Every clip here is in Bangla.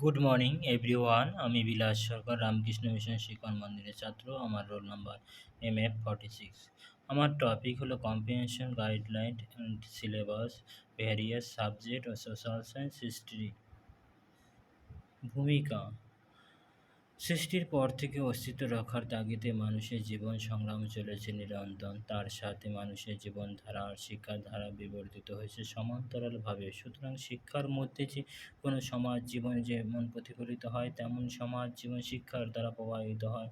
Good morning everyone. আমি বিলাস সরকার, রামকৃষ্ণ মিশন শিখন মন্দিরের ছাত্র। আমার রোল নাম্বার MF46। আমার টপিক হলো comprehension guideline and syllabus, various subject ও সোশ্যাল সায়েন্স হিস্ট্রি। ভূমিকা: সৃষ্টির পর থেকে অস্তিত্ব রক্ষার তাগিদে মানুষের জীবন সংগ্রাম চলেছে নিরন্তর। তার সাথে মানুষের জীবনধারা আর শিক্ষার ধারা বিবর্তিত হয়েছে সমান্তরালভাবে। সুতরাং শিক্ষার মধ্যে যে কোনো সমাজ জীবনে যেমন প্রতিফলিত হয়, তেমন সমাজ জীবন শিক্ষার দ্বারা প্রভাবিত হয়।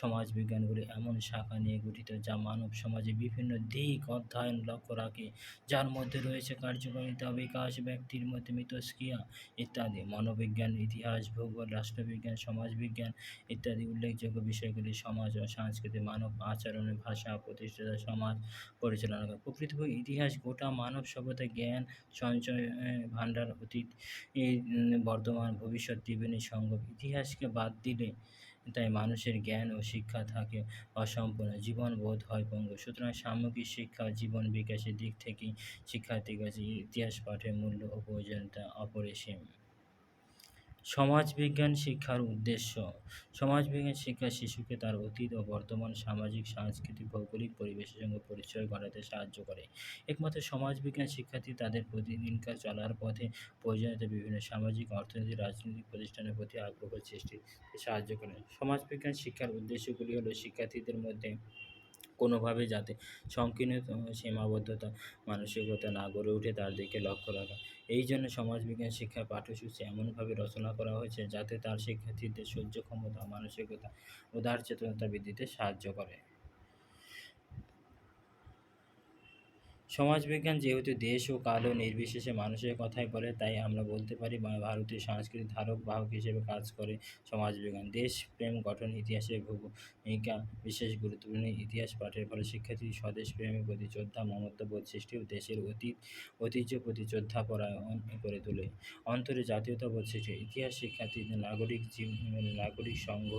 সমাজ বিজ্ঞানগুলি এমন শাখা নিয়ে গঠিত যা মানব সমাজে বিভিন্ন দিক অধ্যয়ন লক্ষ্য রাখে, যার মধ্যে রয়েছে কার্যকারিতা, বিকাশ, ব্যক্তির মধ্যে মিথস্ক্রিয়া ইত্যাদি। মনোবিজ্ঞান, ইতিহাস, ভূগোল, রাষ্ট্রবিজ্ঞান, সমাজবিজ্ঞান ইত্যাদি উল্লেখযোগ্য বিষয়গুলি সমাজ ও সংস্কৃতি, মানব আচরণের ভাষা, প্রতিষ্ঠিত সমাজ পরিচালনা করে। প্রকৃতপক্ষে ইতিহাস গোটা মানব সভ্যতার জ্ঞান সঞ্চয় ভাণ্ডার, অতীত, বর্তমান, ভবিষ্যৎ ত্রিবেণী সঙ্গম। ইতিহাসকে বাদ দিলে তাই মানুষের জ্ঞান ও শিক্ষা থাকে অসম্পূর্ণ, জীবন বোধ হয় পঙ্গু। সুতরাং সামগ্রিক শিক্ষা জীবন বিকাশের দিক থেকেই শিক্ষার্থীর কাছে ইতিহাস পাঠের মূল্য ও প্রয়োজনীয়তা অপরিসীম। সমাজবিজ্ঞান শিক্ষার উদ্দেশ্য: সমাজবিজ্ঞান শিক্ষা শিশুকে তার অতীত ও বর্তমান সামাজিক, সাংস্কৃতিক, ভৌগোলিক পরিবেশের সঙ্গে পরিচয় ঘটাতে সাহায্য করে। একমাত্র সমাজবিজ্ঞান শিক্ষার্থী তাদের প্রতিদিনকার চলার পথে প্রয়োজনীয়তা বিভিন্ন সামাজিক, অর্থনৈতিক, রাজনৈতিক প্রতিষ্ঠানের প্রতি আগ্রহ সৃষ্টিতে সাহায্য করে। সমাজবিজ্ঞান শিক্ষার উদ্দেশ্যগুলি হলো শিক্ষার্থীদের মধ্যে কোনোভাবে যাতে সংকীর্ণ সীমাবদ্ধতা মানসিকতা না গড়ে ওঠে তার দিকে লক্ষ্য রাখা। এই জন্য সমাজবিজ্ঞান শিক্ষার পাঠ্যসূচি এমনভাবে রচনা করা হয়েছে যাতে তার শিক্ষার্থীদের সহ্য ক্ষমতা, মানসিকতা, উদার চেতনতা বৃদ্ধিতে সাহায্য করে। সমাজবিজ্ঞান যেহেতু দেশ ও কাল ও নির্বিশেষে মানুষের কথাই বলে, তাই আমরা বলতে পারি ভারতীয় সংস্কৃতির ধারক বাহক হিসেবে কাজ করে সমাজবিজ্ঞান। দেশপ্রেম গঠন, ইতিহাসের ভূমিকা বিশেষ গুরুত্বপূর্ণ। ইতিহাস পাঠের ফলে শিক্ষার্থী স্বদেশপ্রেমের প্রতি শ্রদ্ধা, মমত্ববোধ সৃষ্টি ও দেশের ঐতিহ্য প্রতি শ্রদ্ধাপরায়ণ করে তোলে। অন্তরে জাতীয়তাবোধ সৃষ্টি। ইতিহাস শিক্ষার্থীদের নাগরিক সংঘ,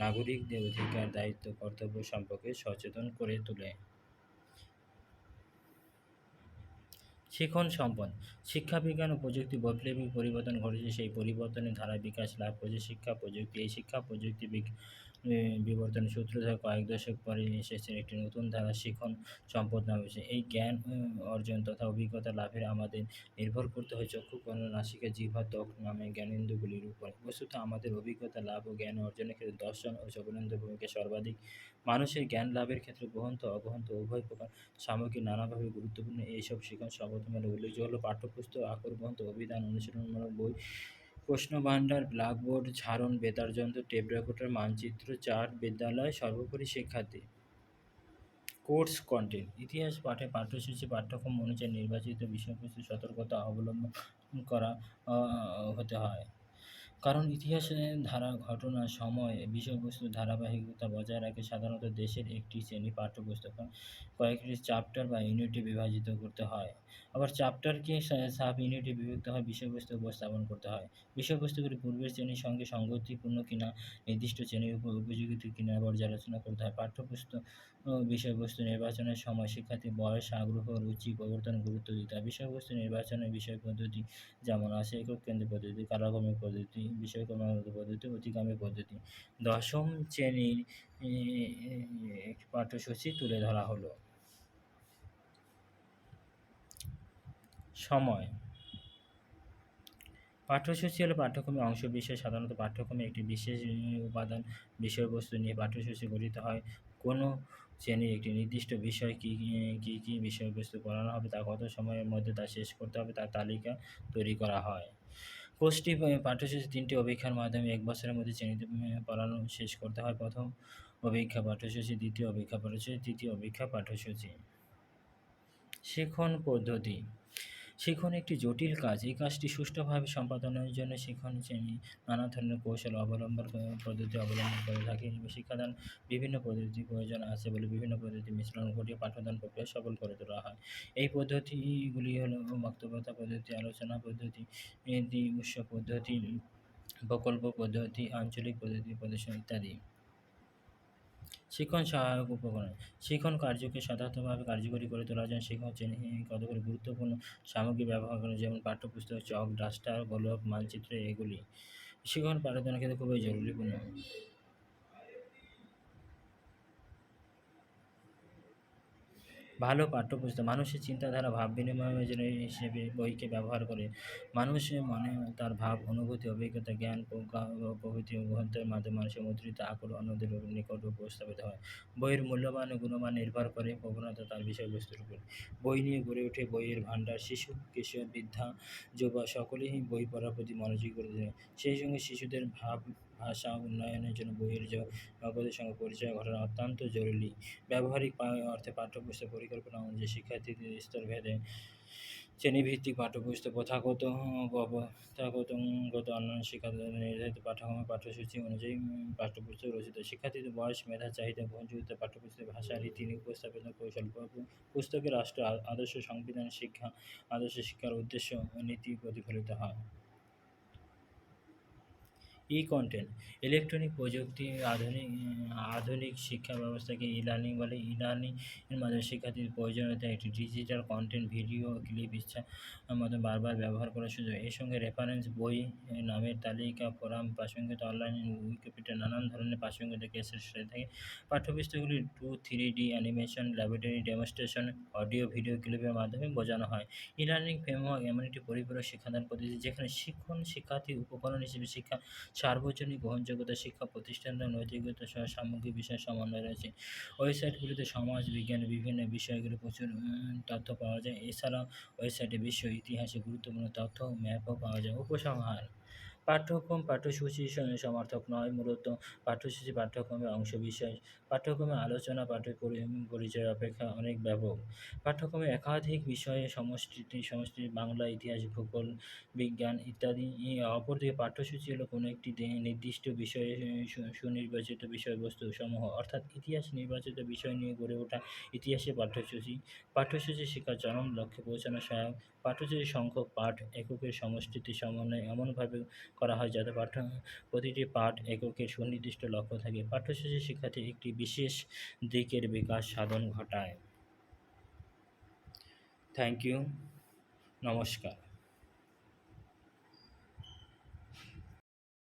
নাগরিকদের অধিকার, দায়িত্ব, কর্তব্য সম্পর্কে সচেতন করে তোলে। শিখন সম্পদ: শিক্ষাবিজ্ঞান ও প্রযুক্তি বৈপ্লবিক পরিবর্তন ঘটেছে, সেই পরিবর্তনের ধারায় বিকাশ লাভ করেছে শিক্ষা প্রযুক্তি। এই শিক্ষা প্রযুক্তি বিবর্তনের সূত্র ধরে কয়েক দশক পরে এসেছে একটি নতুন ধারা, শিখন সম্পদ নামে। এই জ্ঞান অর্জন তথা অভিজ্ঞতা লাভের আমাদের নির্ভর করতে হয় চক্ষু, কর্ণ, নাসিকা, জিহ্বা, ত্বক নামে জ্ঞানেন্দ্রিয়গুলির উপর। বস্তুত আমাদের অভিজ্ঞতা লাভ ও জ্ঞান অর্জনের ক্ষেত্রে দর্শন ও চবনেন্দ্রিয়ের ভূমিকা সর্বাধিক। মানুষের জ্ঞান লাভের ক্ষেত্রে গ্রহন্ত অগ্রহন্ত উভয় প্রকার সামগ্রিক নানাভাবে গুরুত্বপূর্ণ। এইসব শিখন সম্পদের মধ্যে উল্লেখযোগ্য হলো পাঠ্যপুস্তক, আখর গ্রন্থ, অভিধান, অনুশীলনমূলক বই, প্রশ্নভাণ্ডার, ব্ল্যাকবোর্ড, ঝাড়ন, বেতার যন্ত্র, টেপ রেকর্ডার, মানচিত্র, চার্ট। বিদ্যালয় সর্বোপরি শিক্ষার্থী। কোর্স কন্টেন্ট: ইতিহাস পাঠে পাঠ্যসূচি পাঠ্যক্রম অনুযায়ী নির্বাচিত বিষয়বস্তু সতর্কতা অবলম্বন করা হতে হয়। কারণ ইতিহাসের ধারা, ঘটনা, সময়, বিষয়বস্তুর ধারাবাহিকতা বজায় রাখে। সাধারণত দেশের একটি শ্রেণী পাঠ্যপুস্তক কয়েকটি চ্যাপ্টার বা ইউনিটে বিভাজিত করতে হয়। আবার চ্যাপ্টারকে সাব ইউনিটে বিভক্ত হয়, বিষয়বস্তু উপস্থাপন করতে হয়। বিষয়বস্তুগুলি পূর্বের শ্রেণীর সঙ্গে সঙ্গতিপূর্ণ কিনা, নির্দিষ্ট শ্রেণীর উপর উপযোগী কিনা পর্যালোচনা করতে হয়। পাঠ্যপুস্তক বিষয়বস্তু নির্বাচনের সময় শিক্ষার্থীর বয়স, আগ্রহ, রুচি, প্রবর্তন গুরুত্ব দিতে হয়। বিষয়বস্তু নির্বাচনের বিষয় পদ্ধতি যেমন আছে একক কেন্দ্রিক পদ্ধতি, কালাক্রমিক পদ্ধতি, বিষয়ক্রমাগত পদ্ধতি, অতিক্রমিক পদ্ধতি। দশম শ্রেণীর পাঠ্যসূচি তুলে ধরা হলো। সময়: পাঠ্যসূচি হলো পাঠ্যক্রমের অংশবিশেষ। সাধারণত পাঠ্যক্রমে একটি বিশেষ উপাদান বিষয়বস্তু নিয়ে পাঠ্যসূচি গঠিত হয়। কোনো শ্রেণীর একটি নির্দিষ্ট বিষয় কী বিষয়বস্তু পড়ানো হবে, তা কত সময়ের মধ্যে তা শেষ করতে হবে তার তালিকা তৈরি করা হয়। কোর্সটি পাঠ্যসূচি ৩টি অভিক্ষার মাধ্যমে ১ বছরের মধ্যে শ্রেণীতে পড়ানো শেষ করতে হয়। প্রথম অভিক্ষা পাঠ্যসূচি, দ্বিতীয় অভিক্ষা পাঠ্যসূচি, তৃতীয় অভিক্ষা পাঠ্যসূচি। শিখন পদ্ধতি: শিখন একটি জটিল কাজ। এই কাজটি সুষ্ঠুভাবে সম্পাদনের জন্য শিখন শ্রেণী নানা ধরনের কৌশল পদ্ধতি অবলম্বন করে থাকে। শিক্ষাদান বিভিন্ন পদ্ধতির প্রয়োজন আছে বলে বিভিন্ন পদ্ধতি মিশ্রণ ঘটিয়ে পাঠদান প্রক্রিয়া সফল করে তোলা হয়। এই পদ্ধতিগুলি হলো বক্তব্যতা পদ্ধতি, আলোচনা পদ্ধতি, উৎস পদ্ধতি, প্রকল্প পদ্ধতি, আঞ্চলিক পদ্ধতি প্রদর্শন ইত্যাদি। শিখন সহায়ক উপকরণ: শিখন কার্যকে যথাযথভাবে কার্যকরী করে তোলার জন্য শিখন শ্রেণী কতগুলি গুরুত্বপূর্ণ সামগ্রী ব্যবহার করে, যেমন পাঠ্যপুস্তক, চক, ডাস্টার, গোলক, মানচিত্র এগুলি। শিক্ষণ পাঠদানের ক্ষেত্রে খুবই জরুরিপূর্ণ। ভালো পাঠ্যপুস্তক মানুষের চিন্তাধারা ভাব বিনিময়ের জন্য হিসেবে বইকে ব্যবহার করে। মানুষের মনে তার ভাব, অনুভূতি, অভিজ্ঞতা, জ্ঞান, প্রজ্ঞা ও প্রভৃতি গ্রন্থের মাধ্যমে মানুষের মুদ্রিত আকুল অন্যদের নিকট উপস্থাপিত হয়। বইয়ের মূল্যবান ও গুণমান নির্ভর করে প্রবণত তার বিষয়বস্তুর উপর। বই নিয়ে গড়ে ওঠে বইয়ের ভাণ্ডার। শিশু, কিশোর, বৃদ্ধা, যুবা সকলেই বই পড়ার প্রতি মনোযোগী করে তোলে। সেই সঙ্গে শিশুদের ভাষা উন্নয়নের জন্য বইয়ের জগতের সঙ্গে পরিচয় ঘটানো অত্যন্ত জরুরি। ব্যবহারিক অর্থে পাঠ্যপুস্তক পরিকল্পনা অনুযায়ী শিক্ষার্থীদের স্তরভেদে শ্রেণীভিত্তিক পাঠ্যপুস্তক প্রথাগত অন্যান্য শিক্ষার্থীদের নির্ধারিত পাঠ্যক্রম পাঠ্যসূচি অনুযায়ী পাঠ্যপুস্তক রচিত। শিক্ষার্থীদের বয়স, মেধা, চাহিদা গ্রহণযোগ্যতা পাঠ্যপুস্তকের ভাষা, রীতি, উপস্থাপনা কৌশল পুস্তকে রাষ্ট্র আদর্শ, সংবিধান, শিক্ষার উদ্দেশ্য ও নীতি প্রতিফলিত হয়। ই-কন্টেন্ট ইলেকট্রনিক প্রযুক্তি আধুনিক শিক্ষা ব্যবস্থাকে ই-লার্নিং বলে। ই-লার্নিং এর মাধ্যমে শিক্ষার্থীদের প্রয়োজনীয়তা একটি ডিজিটাল কন্টেন্ট, ভিডিও, ক্লিপ ইচ্ছা মতো বারবার ব্যবহার করার সুযোগ। এর সঙ্গে রেফারেন্স বই, নামের তালিকা, ফোরাম, প্রাসঙ্গিকতা, অনলাইন উইকিপিডিয়া নানান ধরনের প্রাসঙ্গিকতা কেসের সাথে থাকে। পাঠ্যপুস্তকগুলি 2-3D animation, laboratory demonstration, audio, video ক্লিপের মাধ্যমে বোঝানো হয়। ই-লার্নিং ফ্রেমওয়ার্ক এমন একটি পরিপূরক শিক্ষাদান পদ্ধতি যেখানে শিক্ষার্থী উপকরণ হিসেবে শিক্ষা সার্বজনীন গ্রহণযোগ্যতা, শিক্ষা প্রতিষ্ঠানের নৈতিকতা সহ সামগ্রিক বিষয়ের সমন্বয় রয়েছে। ওয়েবসাইটগুলিতে সমাজ বিজ্ঞানের বিভিন্ন বিষয়গুলো প্রচুর তথ্য পাওয়া যায়। এছাড়াও ওয়েবসাইটে বিশ্ব ইতিহাসে গুরুত্বপূর্ণ তথ্য ও ম্যাপও পাওয়া যায়। উপসংহার: পাঠ্যক্রম পাঠ্যসূচি সমার্থক নয়, মূলত পাঠ্যসূচি পাঠ্যক্রমের অংশ বিশেষ। পাঠ্যক্রমে আলোচনা পরিচয় অপেক্ষা অনেক ব্যাপক। পাঠ্যক্রমে একাধিক বিষয়ে সমষ্টি বাংলা, ইতিহাস, ভূগোল, বিজ্ঞান ইত্যাদি। অপরদিকে পাঠ্যসূচি হলো কোনো একটি নির্দিষ্ট বিষয়ে সুনির্বাচিত বিষয়বস্তু সমূহ, অর্থাৎ ইতিহাস নির্বাচিত বিষয় নিয়ে গড়ে ওঠা ইতিহাসের পাঠ্যসূচি। পাঠ্যসূচি শিক্ষার চরম লক্ষ্যে পৌঁছানো সহায়ক। পাঠ্যসূচির সংখ্যক পাঠ এককের সমষ্টিতে সমন্বয় এমনভাবে করা হয় যাতে প্রতিটি পাঠ এককের সুনির্দিষ্ট লক্ষ্য থাকে। পাঠ্যসূচি শিক্ষার্থীর একটি বিশেষ দিকের বিকাশ সাধন ঘটায়। Thank you. নমস্কার।